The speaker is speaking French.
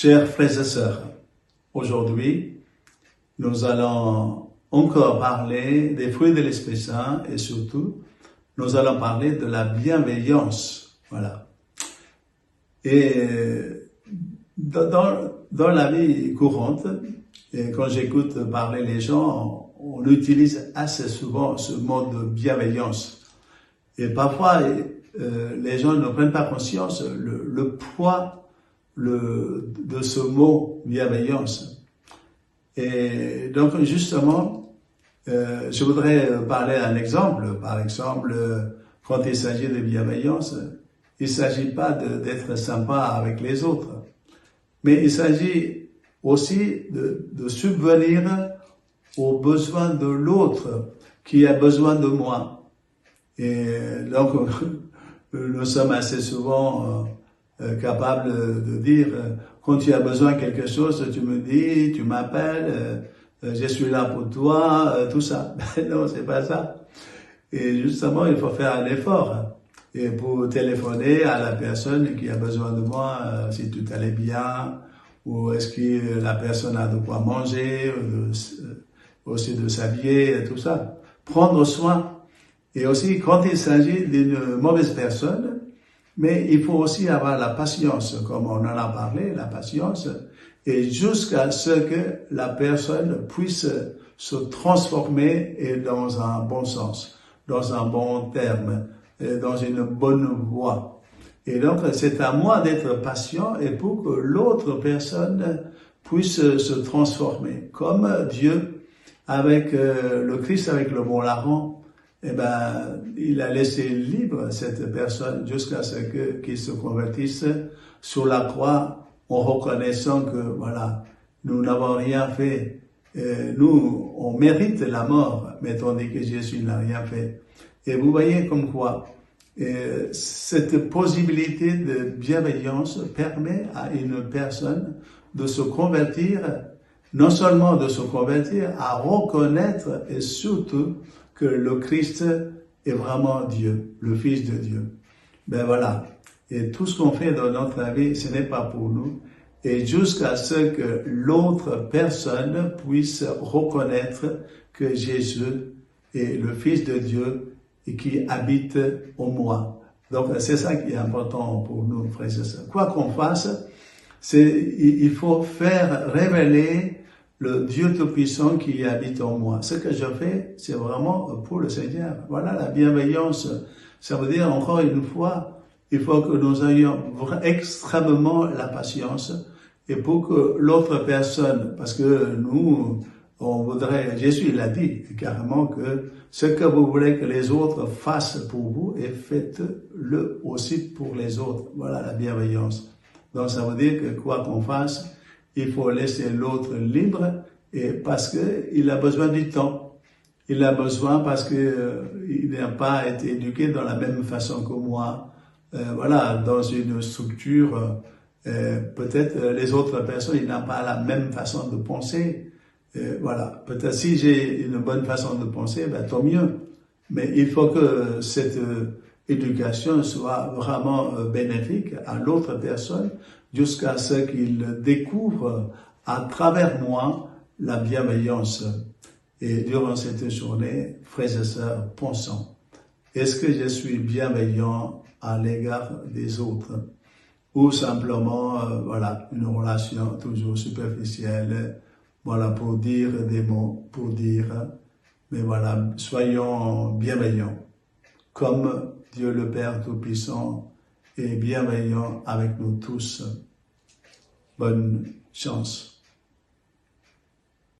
Chers frères et sœurs, aujourd'hui, nous allons encore parler des fruits de l'Esprit Saint et surtout, nous allons parler de la bienveillance. Voilà. Et dans la vie courante, et quand j'écoute parler les gens, on utilise assez souvent ce mot de bienveillance. Et parfois, les gens ne prennent pas conscience le poids de ce mot bienveillance. Et donc justement, je voudrais parler d'un exemple. Par exemple, quand il s'agit de bienveillance, il ne s'agit pas d'être sympa avec les autres, mais il s'agit aussi de subvenir aux besoins de l'autre qui a besoin de moi. Et donc, nous sommes assez souvent capables de dire, quand tu as besoin de quelque chose, tu me dis, tu m'appelles, je suis là pour toi, tout ça. Non, c'est pas ça. Et justement, il faut faire un effort. Et pour téléphoner à la personne qui a besoin de moi, si tout allait bien, ou est-ce que la personne a de quoi manger, aussi de s'habiller, tout ça. Prendre soin. Et aussi, quand il s'agit d'une mauvaise personne, mais il faut aussi avoir la patience, comme on en a parlé, la patience, et jusqu'à ce que la personne puisse se transformer et dans un bon sens, dans un bon terme, dans une bonne voie. Et donc, c'est à moi d'être patient et pour que l'autre personne puisse se transformer. Comme Dieu, avec le Christ, avec le bon larron, eh ben, il a laissé libre cette personne jusqu'à ce qu'il se convertisse sur la croix en reconnaissant que, voilà, nous n'avons rien fait. Nous, on mérite la mort, mais tandis que Jésus n'a rien fait. Et vous voyez comme quoi, cette possibilité de bienveillance permet à une personne de se convertir, non seulement de se convertir, à reconnaître et surtout que le Christ est vraiment Dieu, le Fils de Dieu. Ben voilà. Et tout ce qu'on fait dans notre vie, ce n'est pas pour nous. Et jusqu'à ce que l'autre personne puisse reconnaître que Jésus est le Fils de Dieu et qui habite en moi. Donc c'est ça qui est important pour nous, frères et sœurs. Quoi qu'on fasse, il faut faire révéler le Dieu Tout-Puissant qui habite en moi. Ce que je fais, c'est vraiment pour le Seigneur. Voilà la bienveillance. Ça veut dire, encore une fois, il faut que nous ayons extrêmement la patience et pour que l'autre personne, parce que nous, on voudrait, Jésus l'a dit carrément que ce que vous voulez que les autres fassent pour vous, et faites-le aussi pour les autres. Voilà la bienveillance. Donc ça veut dire que quoi qu'on fasse, il faut laisser l'autre libre et parce que il a besoin du temps. Il a besoin parce que il n'a pas été éduqué dans la même façon que moi. Voilà, dans une structure, peut-être les autres personnes, ils n'ont pas la même façon de penser. Voilà, peut-être si j'ai une bonne façon de penser, ben, tant mieux. Mais il faut que cette éducation soit vraiment bénéfique à l'autre personne jusqu'à ce qu'il découvre à travers moi la bienveillance. Et durant cette journée, frères et sœurs, pensons, est-ce que je suis bienveillant à l'égard des autres? Ou simplement, voilà, une relation toujours superficielle, voilà, pour dire des mots, pour dire, mais voilà, soyons bienveillants, comme Dieu le Père Tout-Puissant est bienveillant avec nous tous. Bonne chance.